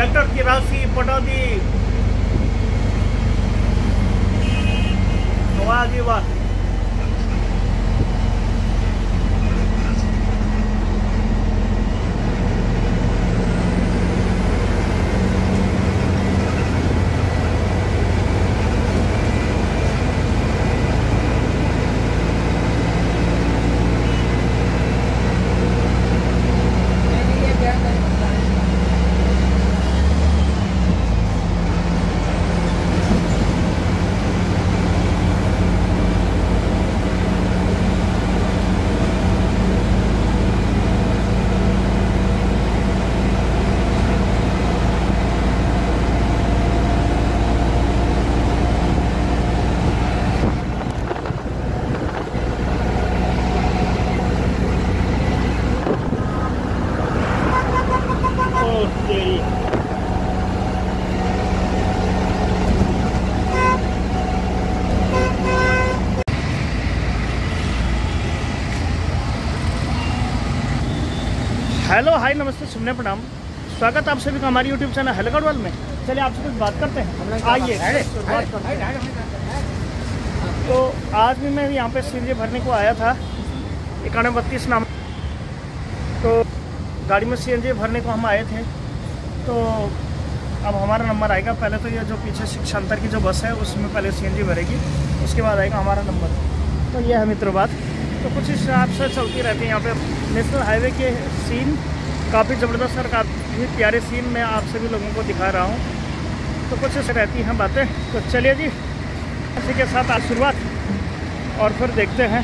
Sector 83 Pataudi नवाजीबाद। Hello hi नमस्ते सुनने प्रणाम, स्वागत आप सभी का हमारी यूट्यूब चैनल हेलो गढ़वाल में। चलिए आपसे कुछ बात करते हैं, आइए बात करते हैं। तो आज भी मैं यहाँ पे सीएनजी भरने को आया था 9132 नाम। तो गाड़ी में सीएनजी भरने को हम आए थे। तो अब हमारा नंबर आएगा। पहले तो ये जो पीछे शिक्षांतर की जो बस है उसमें पहले सीएनजी भरेगी, उसके बाद आएगा हमारा नंबर। तो ये है मित्रों बात। तो कुछ इस हिसाब से चलती रहती है यहाँ पे। नेशनल हाईवे के सीन काफ़ी ज़बरदस्त और काफ़ी प्यारे सीन मैं आप सभी लोगों को दिखा रहा हूँ। तो कुछ ऐसे रहती हैं बातें। तो चलिए जी, इसी के साथ आज शुरुआत और फिर देखते हैं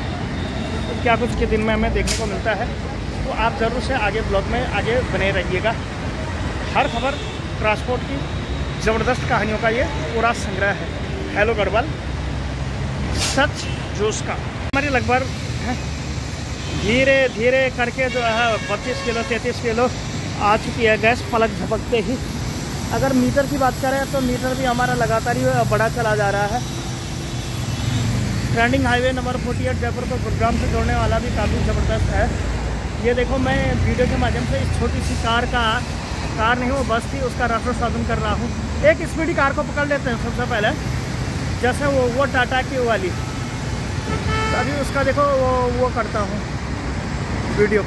तो क्या कुछ के दिन में हमें देखने को मिलता है। तो आप ज़रूर से आगे ब्लॉग में आगे बने रहिएगा। हर खबर ट्रांसपोर्ट की ज़बरदस्त कहानियों का ये पूरा संग्रह है हेलो गढ़वाल सच जोश का। हमारी लगभग धीरे धीरे करके जो है 32 किलो 33 किलो आ चुकी है गैस पलक झपकते ही। अगर मीटर की बात करें तो मीटर भी हमारा लगातार ही बड़ा चला जा रहा है। ट्रेंडिंग हाईवे नंबर 48 जयपुर को गुरुग्राम से जोड़ने वाला भी काफ़ी ज़बरदस्त है। ये देखो, मैं वीडियो के माध्यम से इस छोटी सी कार नहीं वो बस थी, उसका रफ साधन कर रहा हूँ। एक स्पीडी कार को पकड़ लेते हैं सबसे पहले, जैसे वो टाटा की वाली। तो अभी उसका देखो वो करता हूँ वीडियो,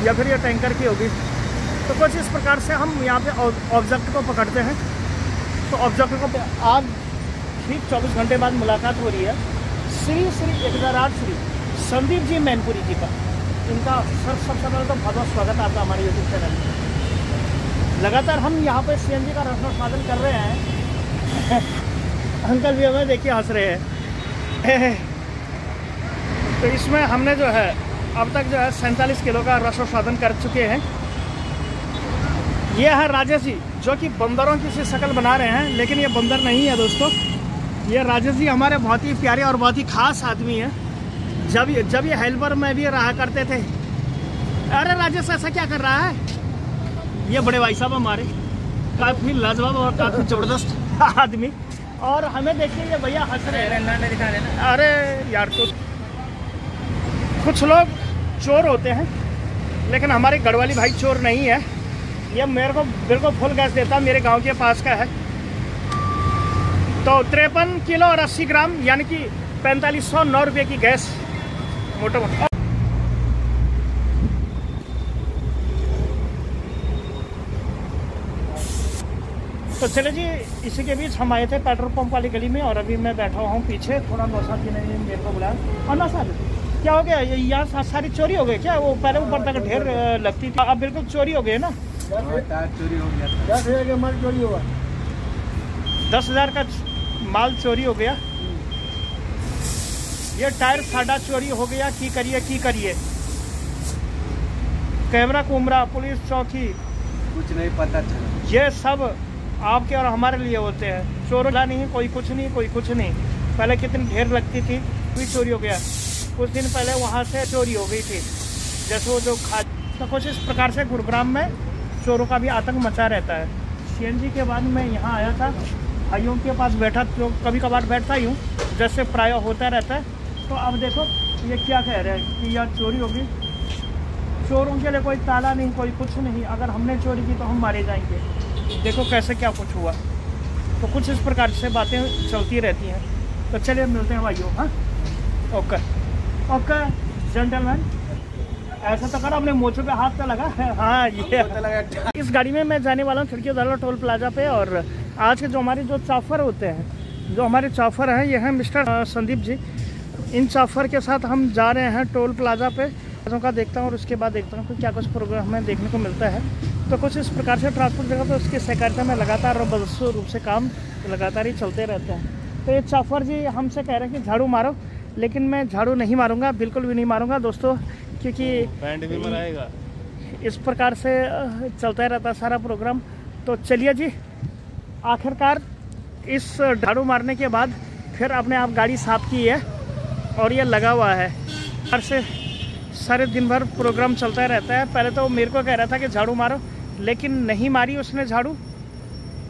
या फिर ये टैंकर की होगी। तो कुछ इस प्रकार से हम यहाँ पे ऑब्जेक्ट को पकड़ते हैं। तो ऑब्जेक्ट को आज ठीक 24 घंटे बाद मुलाकात हो रही है श्री 1008 श्री संदीप जी मैनपुरी जी का। इनका सबसे पहले तो बहुत बहुत स्वागत आपका हमारे यूट्यूब चैनल में। लगातार हम यहाँ पे सीएनजी का रसना साधन कर रहे हैं। अंकल भी हमें देखिए हंस रहे हैं। तो इसमें हमने जो है अब तक जो है 47 किलो का रसो साधन कर चुके हैं। ये है राजेश जी, जो कि बंदरों की सी शक्ल बना रहे हैं, लेकिन ये बंदर नहीं है दोस्तों। ये राजेश जी हमारे बहुत ही प्यारे और बहुत ही खास आदमी हैं। जब ये हेल्पर में भी रहा करते थे। अरे राजेश ऐसा क्या कर रहा है? ये बड़े भाई साहब हमारे काफ़ी लाजवाब और काफ़ी ज़बरदस्त आदमी। और हमें देखिए ये भैया हंस रहे हैं। अरे यार, तो कुछ लोग चोर होते हैं, लेकिन हमारे गढ़वाली भाई चोर नहीं है। ये मेरे को बिल्कुल फुल गैस देता, मेरे गांव के पास का है। तो 53 किलो और 80 ग्राम यानी कि 4509 रुपये की गैस मोटा मोटा। तो चले जी, इसी के बीच हम आए थे पेट्रोल पंप वाली गली में, और अभी मैं बैठा हुआ हूँ पीछे। थोड़ा नौसाद जी ने मेरे को बुलाया। और नौसाद क्या हो गया? यहाँ सारी चोरी हो गई क्या? वो पहले ऊपर तक ढेर लगती थी, अब बिल्कुल चोरी हो गई ना? चोरी हो गया। 10,000 का माल चोरी हुआ। 10,000 का माल चोरी हो गया। ये टायर साडा चोरी हो गया। की करिए कैमरा कुमरा पुलिस चौकी कुछ नहीं पता चला। ये सब आपके और हमारे लिए होते हैं। चोर नहीं, कोई कुछ नहीं, कोई कुछ नहीं। पहले कितनी ढेर लगती थी, भी चोरी हो गया। कुछ दिन पहले वहाँ से चोरी हो गई थी, जैसे वो जो तो कुछ इस प्रकार से गुरुग्राम में चोरों का भी आतंक मचा रहता है। सीएनजी के बाद मैं यहाँ आया था, भाइयों के पास बैठा, तो कभी कभार बैठता ही हूँ, जैसे प्राय होता रहता है। तो अब देखो ये क्या कह रहे हैं कि यार चोरी होगी। चोरों के लिए कोई ताला नहीं, कोई कुछ नहीं। अगर हमने चोरी की तो हम मारे जाएंगे। देखो कैसे क्या कुछ हुआ। तो कुछ इस प्रकार से बातें चलती रहती हैं। तो चलिए मिलते हैं भाइयों। हाँ, ओके ओके जेंटलमैन। ऐसा तो कर, अपने मोचों पे हाथ तो लगा है। हाँ, ये इस गाड़ी में मैं जाने वाला हूँ खिड़की दौला टोल प्लाजा पे। और आज के जो हमारे जो चॉफर होते हैं, जो हमारे चॉफर हैं, ये हैं मिस्टर संदीप जी। इन चॉफर के साथ हम जा रहे हैं टोल प्लाजा पे। का देखता हूँ और उसके बाद देखता हूँ कि क्या कुछ प्रोग्राम हमें देखने को मिलता है। तो कुछ इस प्रकार से ट्रांसपोर्ट जगह पर उसकी सहकारिता में लगातार और बदस्तूर रूप से काम लगातार ही चलते रहते हैं। तो ये चॉफर जी हमसे कह रहे हैं कि झाड़ू मारो, लेकिन मैं झाड़ू नहीं मारूंगा, बिल्कुल भी नहीं मारूंगा दोस्तों, क्योंकि बैंड भी मनाएगा। इस प्रकार से चलता रहता है सारा प्रोग्राम। तो चलिए जी, आखिरकार इस झाड़ू मारने के बाद फिर अपने आप गाड़ी साफ की है और ये लगा हुआ है। से सारे दिन भर प्रोग्राम चलता रहता है। पहले तो मेरे को कह रहा था कि झाड़ू मारो, लेकिन नहीं मारी उसने झाड़ू।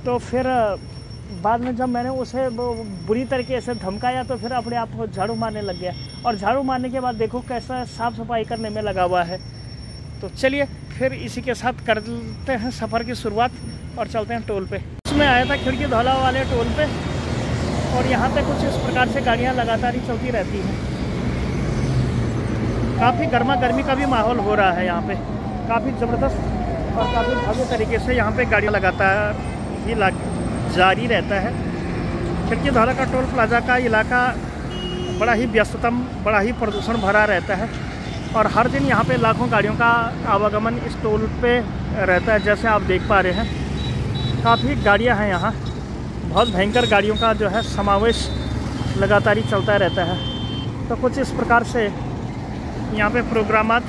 तो फिर बाद में जब मैंने उसे बुरी तरीके से धमकाया तो फिर अपने आप झाड़ू मारने लग गया। और झाड़ू मारने के बाद देखो कैसा साफ़ सफाई करने में लगा हुआ है। तो चलिए फिर इसी के साथ करते हैं सफ़र की शुरुआत और चलते हैं टोल पे। इसमें आया था खिड़की धौला वाले टोल पे, और यहाँ पे कुछ इस प्रकार से गाड़ियाँ लगातार ही चलती रहती हैं। काफ़ी गर्मा गर्मी का भी माहौल हो रहा है यहाँ पे, काफ़ी ज़बरदस्त और काफ़ी भव्य तरीके से यहाँ पे गाड़ियाँ लगातार ही जारी रहता है। खिड़की धौला का टोल प्लाजा का इलाका बड़ा ही व्यस्ततम, बड़ा ही प्रदूषण भरा रहता है और हर दिन यहाँ पे लाखों गाड़ियों का आवागमन इस टोल पे रहता है। जैसे आप देख पा रहे हैं, काफ़ी गाड़ियाँ हैं यहाँ, बहुत भयंकर गाड़ियों का जो है समावेश लगातार ही चलता रहता है। तो कुछ इस प्रकार से यहाँ पे प्रोग्रामात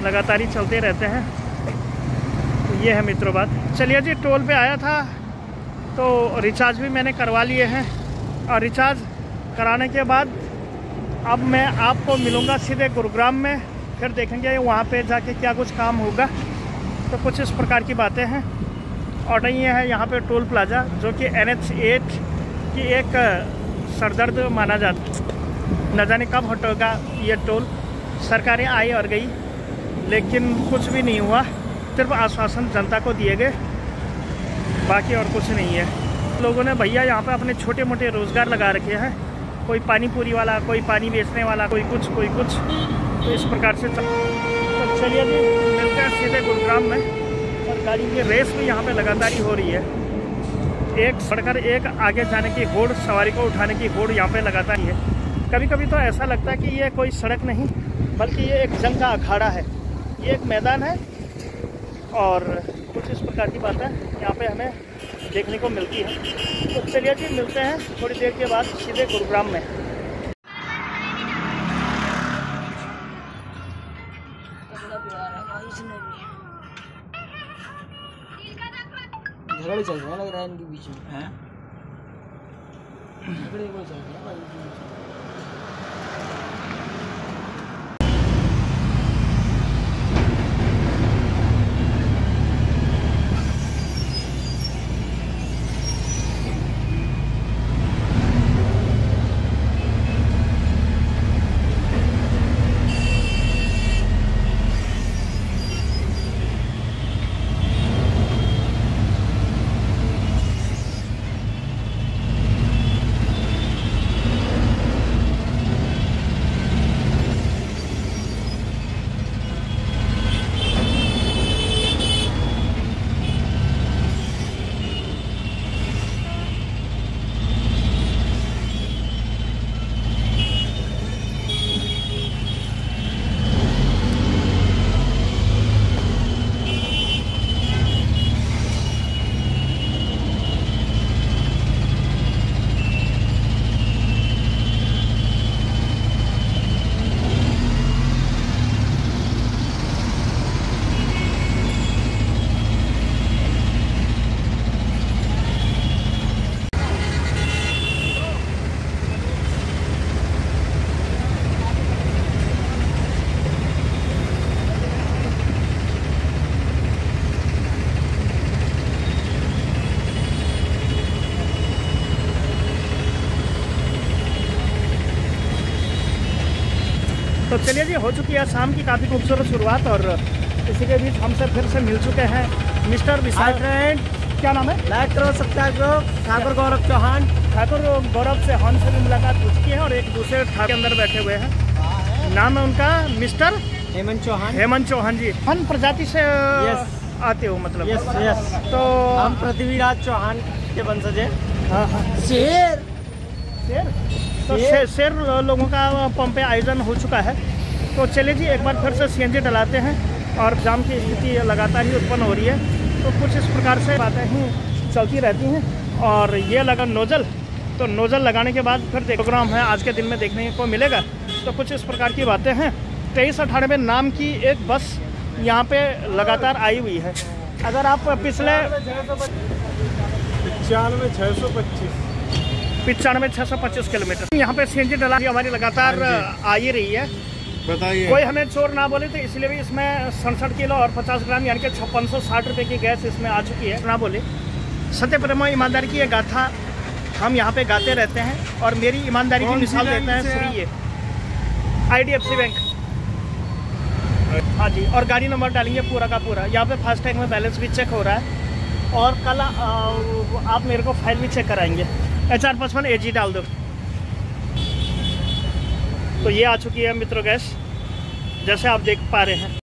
लगातार ही चलते रहते हैं। तो ये है मित्रों बात। चलिए जी, टोल पे आया था तो रिचार्ज भी मैंने करवा लिए हैं, और रिचार्ज कराने के बाद अब मैं आपको मिलूँगा सीधे गुरुग्राम में। फिर देखेंगे वहाँ पे जाके क्या कुछ काम होगा। तो कुछ इस प्रकार की बातें हैं। और ये है यहाँ पे टोल प्लाजा, जो कि NH8 की एक सरदर्द माना जाता। न जाने कब हटेगा ये टोल। सरकारें आई और गई, लेकिन कुछ भी नहीं हुआ। सिर्फ आश्वासन जनता को दिए गए, बाकी और कुछ नहीं है। लोगों ने भैया यहाँ पे अपने छोटे मोटे रोज़गार लगा रखे हैं। कोई पानी पूरी वाला, कोई पानी बेचने वाला, कोई कुछ कोई कुछ। तो इस प्रकार से तो चलिए जी, मिलते हैं सीधे गुरुग्राम में। और गाड़ी की रेस भी यहाँ पे लगातार ही हो रही है। एक बढ़कर एक आगे जाने की होड़, सवारी को उठाने की होड़ यहाँ पे लगातार ही है। कभी कभी तो ऐसा लगता है कि ये कोई सड़क नहीं, बल्कि ये एक जंग का अखाड़ा है। ये एक मैदान है और कुछ इस प्रकार की बातें यहाँ पे हमें देखने को मिलती है। तो चलिए जी, मिलते हैं थोड़ी देर के बाद सीधे गुरुग्राम में। झगड़े चल रहे हैं, लग रहा है इनके बीच में। हैं? झगड़े कोई चल रहे हैं इनके बीच में। तो चलिए जी, हो चुकी है शाम की काफ़ी खूबसूरत शुरुआत और इसी के बीच हमसे फिर से मिल चुके हैं मिस्टर विशाल। फ्रेंड, क्या नाम है? लाइक करो, सब्सक्राइब करो। ठाकुर गौरव चौहान। ठाकुर गौरव चौहान से भी मुलाकात हो चुकी है और एक दूसरे ठाकुर के अंदर बैठे हुए हैं। नाम है उनका मिस्टर हेमंत चौहान। हेमंत चौहान जी। वन प्रजाति से यस आते हो मतलब? Yes yes. तो हम पृथ्वीराज चौहान के वंशज हैं। हाँ हाँ, शेर शेर तो शेर लोगों का पंप पे आयोजन हो चुका है। तो चलिए जी, एक बार फिर से सीएनजी डलाते हैं और जाम की स्थिति लगातार ही उत्पन्न हो रही है। तो कुछ इस प्रकार से बातें ही चलती रहती हैं और ये लगा नोजल। तो नोजल लगाने के बाद फिर प्रोग्राम है आज के दिन में देखने को मिलेगा। तो कुछ इस प्रकार की बातें हैं। 2398 नाम की एक बस यहाँ पे लगातार आई हुई है। अगर आप पिछले 95,625 किलोमीटर यहाँ पे सीएनजी डला हमारी लगातार आ ही रही है। बताइए। कोई हमें चोर ना बोले तो इसलिए भी इसमें 67 किलो और 50 ग्राम यानी कि 5660 रुपये की गैस इसमें आ चुकी है। ना बोले, सत्य प्रेम ईमानदारी की ये गाथा हम यहाँ पे गाते रहते हैं और मेरी ईमानदारी की मिसाल देता है श्री ये IDFC बैंक। हाँ जी, और गाड़ी नंबर डालेंगे पूरा का पूरा। यहाँ पे फास्टैग में बैलेंस भी चेक हो रहा है और कल आप मेरे को फाइल भी चेक कराएंगे। HR55 AG डाल दो। तो ये आ चुकी है मित्रों गैस, जैसे आप देख पा रहे हैं।